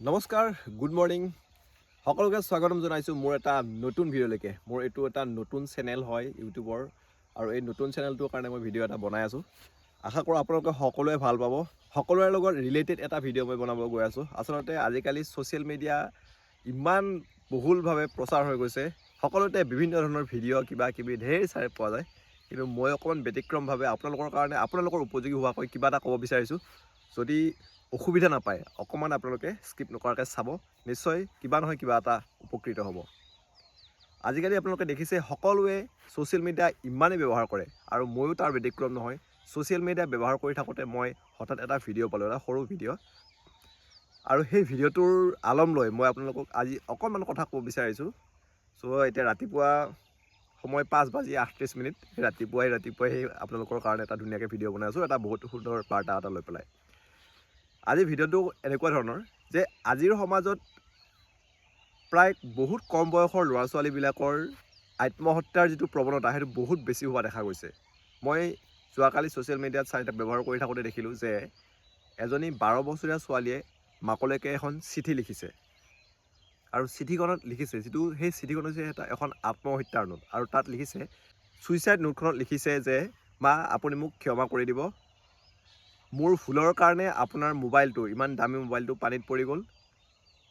নমস্কাৰ, good morning. সকলোকে স্বাগতম জনাইছোঁ মোৰ এটা নতুন ভিডিঅ'লৈকে। মোৰ এইটো এটা নতুন চেনেল হয় ইউটিউবৰ, আৰু এই নতুন চেনেলটোৰ কাৰণে মই ভিডিঅ' এটা বনাই আছোঁ। আশা কৰোঁ আপোনালোকে সকলোৱে ভাল পাব। সকলোৰে লগত ৰিলেটেড এটা ভিডিঅ' মই বনাব গৈ আছোঁ। আচলতে আজিকালি ছ'চিয়েল মিডিয়া ইমান বহুলভাৱে প্ৰচাৰ হৈ গৈছে, সকলোতে বিভিন্ন ধৰণৰ ভিডিঅ' কিবা কিবি ঢেৰ চাই পোৱা যায়। কিন্তু মই অকণমান ব্যতিক্ৰমভাৱে আপোনালোকৰ কাৰণে আপোনালোকৰ উপযোগী হোৱাকৈ কিবা এটা ক'ব বিচাৰিছোঁ। যদি অসুবিধা নাপায় অকণমান আপোনালোকে স্কিপ নকৰাকৈ চাব, নিশ্চয় কিবা নহয় কিবা এটা উপকৃত হ'ব। আজিকালি আপোনালোকে দেখিছে সকলোৱে ছ'চিয়েল মিডিয়া ইমানেই ব্যৱহাৰ কৰে, আৰু ময়ো তাৰ ব্যতিক্ৰম নহয়। ছ'চিয়েল মিডিয়া ব্যৱহাৰ কৰি থাকোঁতে মই হঠাৎ এটা ভিডিঅ' পালোঁ, এটা সৰু ভিডিঅ', আৰু সেই ভিডিঅ'টোৰ আলম লৈ মই আপোনালোকক আজি অকণমান কথা ক'ব বিচাৰিছোঁ। চ' এতিয়া ৰাতিপুৱা সময় 5:38। ৰাতিপুৱাই সেই আপোনালোকৰ কাৰণে এটা ধুনীয়াকৈ ভিডিঅ' বনাই আছোঁ, এটা বহুত সুন্দৰ বাৰ্তা এটা লৈ পেলাই। আজি ভিডিঅ'টো এনেকুৱা ধৰণৰ যে আজিৰ সমাজত প্ৰায় বহুত কম বয়সৰ ল'ৰা ছোৱালীবিলাকৰ আত্মহত্যাৰ যিটো প্ৰৱণতা সেইটো বহুত বেছি হোৱা দেখা গৈছে। মই যোৱাকালি ছ'চিয়েল মিডিয়াত ব্যৱহাৰ কৰি থাকোঁতে দেখিলোঁ যে এজনী 12 বছৰীয়া ছোৱালীয়ে মাকলৈকে এখন চিঠি লিখিছে, আৰু চিঠিখনত লিখিছে সেই চিঠিখন হৈছে এখন আত্মহত্যাৰ নোট, আৰু তাত লিখিছে, ছুইচাইড নোটখনত লিখিছে যে মা আপুনি মোক ক্ষমা কৰি দিব, মোৰ ভুলৰ কাৰণে আপোনাৰ মোবাইলটো, ইমান দামী মোবাইলটো পানীত পৰি গ'ল।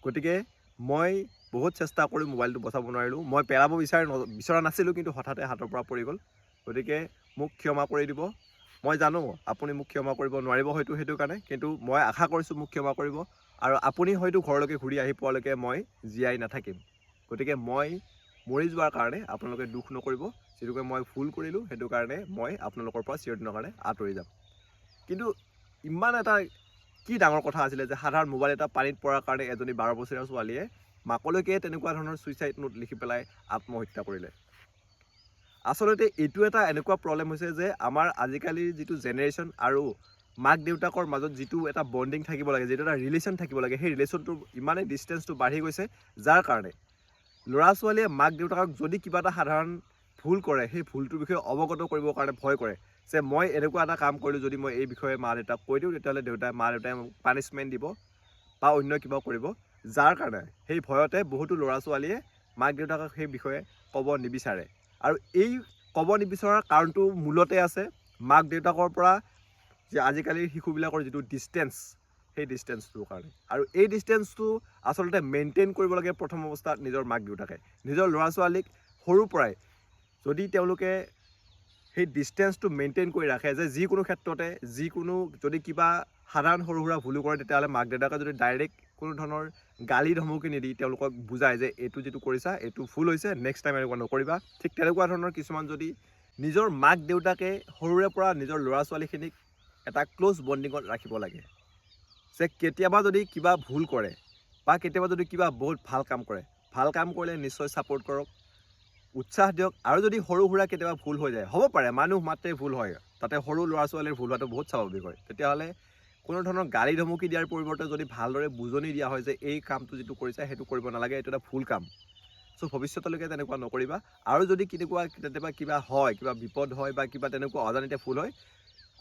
গতিকে মই বহুত চেষ্টা কৰি মোবাইলটো বচাব নোৱাৰিলোঁ। মই পেলাব বিচৰা নাছিলোঁ, কিন্তু হঠাতে হাতৰ পৰা পৰি গ'ল। গতিকে মোক ক্ষমা কৰি দিব। মই জানো আপুনি মোক ক্ষমা কৰিব নোৱাৰিব হয়তো সেইটো কাৰণে, কিন্তু মই আশা কৰিছোঁ মোক ক্ষমা কৰিব, আৰু আপুনি হয়তো ঘৰলৈকে ঘূৰি আহি পোৱালৈকে মই জীয়াই নাথাকিম। গতিকে মই মৰি যোৱাৰ কাৰণে আপোনালোকে দুখ নকৰিব। যিটোকে মই ভুল কৰিলোঁ সেইটো কাৰণে মই আপোনালোকৰ পৰা চিৰদিনৰ কাৰণে আঁতৰি যাম। কিন্তু ইমান এটা কি ডাঙৰ কথা আছিলে যে সাধাৰণ মোবাইল এটা পানীত পৰাৰ কাৰণে এজনী 12 বছৰীয়া ছোৱালীয়ে মাকলৈকে তেনেকুৱা ধৰণৰ ছুইচাইড নোট লিখি পেলাই আত্মহত্যা কৰিলে। আচলতে এইটো এটা এনেকুৱা প্ৰব্লেম হৈছে যে আমাৰ আজিকালিৰ যিটো জেনেৰেশ্যন আৰু মাক দেউতাকৰ মাজত যিটো এটা বণ্ডিং থাকিব লাগে, যিটো এটা ৰিলেশ্যন থাকিব লাগে, সেই ৰিলেশ্যনটোৰ ইমানেই ডিষ্টেঞ্চটো বাঢ়ি গৈছে, যাৰ কাৰণে ল'ৰা ছোৱালীয়ে মাক দেউতাকক যদি কিবা এটা সাধাৰণ ভুল কৰে সেই ভুলটোৰ বিষয়ে অৱগত কৰিবৰ কাৰণে ভয় কৰে, যে মই এনেকুৱা এটা কাম কৰিলোঁ, যদি মই এই বিষয়ে মা দেউতাক কৈ দিওঁ তেতিয়াহ'লে মা দেউতাই মোক পানিছমেণ্ট দিব বা অন্য কিবা কৰিব। যাৰ কাৰণে সেই ভয়তে বহুতো ল'ৰা ছোৱালীয়ে মাক দেউতাকক সেই বিষয়ে ক'ব নিবিচাৰে, আৰু এই ক'ব নিবিচৰাৰ কাৰণটো মূলতে আছে মাক দেউতাকৰ পৰা যে আজিকালিৰ শিশুবিলাকৰ যিটো ডিষ্টেঞ্চ, সেই ডিষ্টেঞ্চটোৰ কাৰণে। আৰু এই ডিষ্টেঞ্চটো আচলতে মেইনটেইন কৰিব লাগে প্ৰথম অৱস্থাত নিজৰ মাক দেউতাকে। নিজৰ ল'ৰা ছোৱালীক সৰুৰ পৰাই যদি তেওঁলোকে সেই ডিষ্টেঞ্চটো মেইনটেইন কৰি ৰাখে, যে যিকোনো ক্ষেত্ৰতে যিকোনো যদি কিবা সাধাৰণ সৰু সুৰা ভুলো কৰে, তেতিয়াহ'লে মাক দেউতাকে যদি ডাইৰেক্ট কোনো ধৰণৰ গালি ধমকি নিদি তেওঁলোকক বুজায় যে এইটো যিটো কৰিছা এইটো ভুল হৈছে, নেক্সট টাইম এনেকুৱা নকৰিবা, ঠিক তেনেকুৱা ধৰণৰ কিছুমান যদি নিজৰ মাক দেউতাকে সৰুৰে পৰা নিজৰ ল'ৰা ছোৱালীখিনিক এটা ক্ল'জ বণ্ডিঙত ৰাখিব লাগে, যে কেতিয়াবা যদি কিবা ভুল কৰে বা কেতিয়াবা যদি কিবা বহুত ভাল কাম কৰিলে নিশ্চয় ছাপোৰ্ট কৰক, উৎসাহ দিয়ক। আৰু যদি সৰু সুৰা কেতিয়াবা ভুল হৈ যায়, হ'ব পাৰে মানুহ মাত্ৰেই ভুল হয়, তাতে সৰু ল'ৰা ছোৱালীৰ ভুল হোৱাটো বহুত স্বাভাৱিক হয়, তেতিয়াহ'লে কোনো ধৰণৰ গালি ধমকি দিয়াৰ পৰিৱৰ্তে যদি ভালদৰে বুজনি দিয়া হয় যে এই কামটো যিটো কৰিছা সেইটো কৰিব নালাগে, এইটো এটা ভুল কাম, চ' ভৱিষ্যতলৈকে তেনেকুৱা নকৰিবা। আৰু যদি কেতিয়াবা কিবা হয়, কিবা বিপদ হয় বা কিবা তেনেকুৱা অজানিতে ভুল হয়,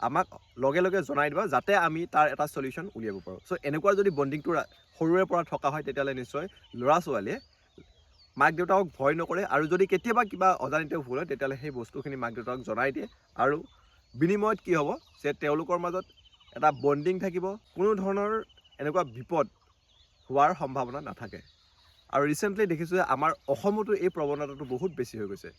আমাক লগে লগে জনাই দিবা, যাতে আমি তাৰ এটা চলিউশ্যন উলিয়াব পাৰোঁ। চ' এনেকুৱা যদি বণ্ডিংটো সৰুৰে পৰা থকা হয়, তেতিয়াহ'লে নিশ্চয় ল'ৰা ছোৱালীয়ে মাক দেউতাকক ভয় নকৰে, আৰু যদি কেতিয়াবা কিবা অজানিতে ভুল হয় তেতিয়াহ'লে সেই বস্তুখিনি মাক দেউতাকক জনাই দিয়ে, আৰু বিনিময়ত কি হ'ব যে তেওঁলোকৰ মাজত এটা বণ্ডিং থাকিব, কোনো ধৰণৰ এনেকুৱা বিপদ হোৱাৰ সম্ভাৱনা নাথাকে। আৰু ৰিচেণ্টলি দেখিছোঁ যে আমাৰ অসমতো এই প্ৰৱণতাটো বহুত বেছি হৈ গৈছে,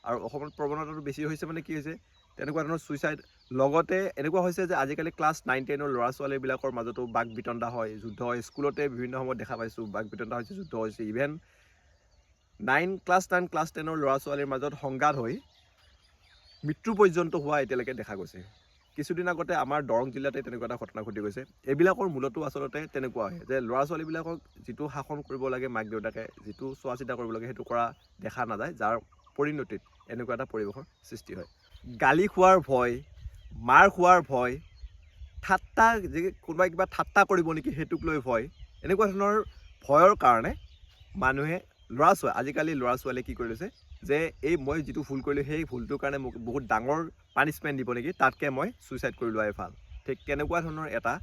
আৰু অসমত প্ৰৱণতাটো বেছি হৈছে মানে কি হৈছে, তেনেকুৱা ধৰণৰ ছুইচাইড। লগতে এনেকুৱা হৈছে যে আজিকালি ক্লাছ 9-10ৰ ল'ৰা ছোৱালীবিলাকৰ মাজতো বাক বিতণ্ডা হয়, যুদ্ধ হয়। স্কুলতে বিভিন্ন সময়ত দেখা পাইছোঁ বাক বিতণ্ডা হৈছে, যুদ্ধ হৈছে। ইভেন ক্লাছ 9-10ৰ ল'ৰা ছোৱালীৰ মাজত সংঘাত হৈ মৃত্যু পৰ্যন্ত হোৱা এতিয়ালৈকে দেখা গৈছে। কিছুদিন আগতে আমাৰ দৰং জিলাতে তেনেকুৱা এটা ঘটনা ঘটি গৈছে। এইবিলাকৰ মূলতো আচলতে তেনেকুৱা হয় যে ল'ৰা ছোৱালীবিলাকক যিটো শাসন কৰিব লাগে মাক দেউতাকে, যিটো চোৱা চিতা কৰিব লাগে সেইটো কৰা দেখা নাযায়, যাৰ পৰিণতিত এনেকুৱা এটা পৰিৱেশৰ সৃষ্টি হয়। গালি খোৱাৰ ভয়, মাৰ খোৱাৰ ভয়, কোনোবাই কিবা ঠাট্টা কৰিব নেকি সেইটোক লৈ ভয়, এনেকুৱা ধৰণৰ ভয়ৰ কাৰণে মানুহে আজিকালি ল'ৰা ছোৱালীয়ে কি কৰি লৈছে যে মই যিটো ভুল কৰিলোঁ সেই ভুলটোৰ কাৰণে মোক বহুত ডাঙৰ পানিছমেণ্ট দিব নেকি, তাতকৈ মই ছুইচাইড কৰি লোৱাই ভাল। ঠিক তেনেকুৱা ধৰণৰ এটা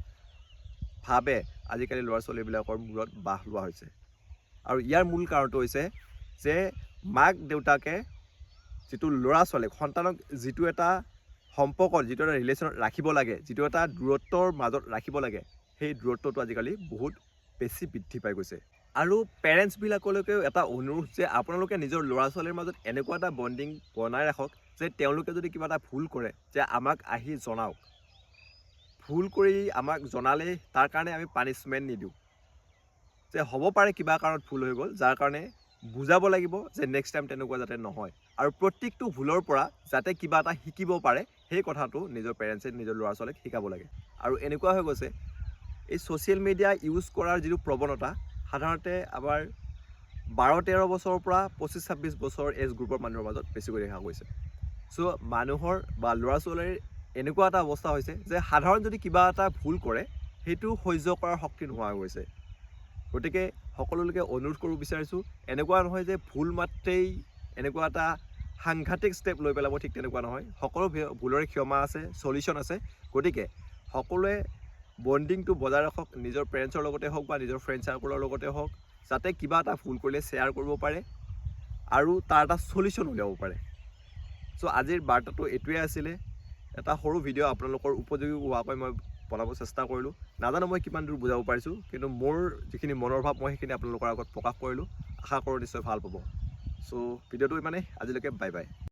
ভাবে আজিকালি ল'ৰা ছোৱালীবিলাকৰ মূৰত বাহ লোৱা হৈছে। আৰু ইয়াৰ মূল কাৰণটো হৈছে যে মাক দেউতাকে যিটো ল'ৰা ছোৱালীক সন্তানক যিটো এটা সম্পৰ্কত যিটো এটা ৰিলেশ্যনত ৰাখিব লাগে, যিটো এটা দূৰত্বৰ মাজত ৰাখিব লাগে, সেই দূৰত্বটো আজিকালি বহুত বেছি বৃদ্ধি পাই গৈছে। আৰু পেৰেণ্টছবিলাকলৈকেও এটা অনুৰোধ যে আপোনালোকে নিজৰ ল'ৰা ছোৱালীৰ মাজত এনেকুৱা এটা বণ্ডিং বনাই ৰাখক যে তেওঁলোকে যদি কিবা এটা ভুল কৰে যে আমাক আহি জনাওক। ভুল কৰি আমাক জনালে তাৰ কাৰণে আমি পানিছমেণ্ট নিদিওঁ, যে হ'ব পাৰে কিবা কাৰণত ভুল হৈ গ'ল, যাৰ কাৰণে বুজাব লাগিব যে নেক্সট টাইম তেনেকুৱা যাতে নহয়। আৰু প্ৰত্যেকটো ভুলৰ পৰা যাতে কিবা এটা শিকিব পাৰে সেই কথাটো নিজৰ পেৰেণ্টছে নিজৰ ল'ৰা ছোৱালীক শিকাব লাগে। আৰু এনেকুৱা হৈ গৈছে এই ছ'চিয়েল মিডিয়া ইউজ কৰাৰ যিটো প্ৰৱণতা সাধাৰণতে আমাৰ 12-13 বছৰৰ পৰা 25-26 বছৰ এজ গ্ৰুপৰ মানুহৰ মাজত বেছিকৈ দেখা গৈছে। চ' মানুহৰ বা ল'ৰা ছোৱালীৰ এনেকুৱা এটা অৱস্থা হৈছে যে সাধাৰণ যদি কিবা এটা ভুল কৰে সেইটো সহ্য কৰাৰ শক্তি নোহোৱা হৈ গৈছে। গতিকে সকলোলৈকে অনুৰোধ কৰিব বিচাৰিছোঁ, এনেকুৱা নহয় যে ভুল মাত্ৰেই এনেকুৱা এটা সাংঘাতিক ষ্টেপ লৈ পেলাব, ঠিক তেনেকুৱা নহয়। সকলো ভুলৰে ক্ষমা আছে, চলিউশ্যন আছে। গতিকে সকলোৱে বণ্ডিংটো বজাই ৰাখক, নিজৰ পেৰেণ্টছৰ লগতে হওক বা নিজৰ ফ্ৰেণ্ড চাৰ্কলৰ লগতে হওক, যাতে কিবা এটা ভুল কৰিলে শ্বেয়াৰ কৰিব পাৰে আৰু তাৰ এটা চলিউশ্যন উলিয়াব পাৰে। চ' আজিৰ বাৰ্তাটো এইটোৱে আছিলে। এটা সৰু ভিডিঅ' আপোনালোকৰ উপযোগী হোৱাকৈ মই বনাব চেষ্টা কৰিলোঁ। নাজানো মই কিমান দূৰ বুজাব পাৰিছোঁ, কিন্তু মোৰ যিখিনি মনৰ ভাৱ মই সেইখিনি আপোনালোকৰ আগত প্ৰকাশ কৰিলোঁ। আশা কৰোঁ নিশ্চয় ভাল পাব। চ' ভিডিঅ'টো ইমানেই, আজিলৈকে বাই বাই।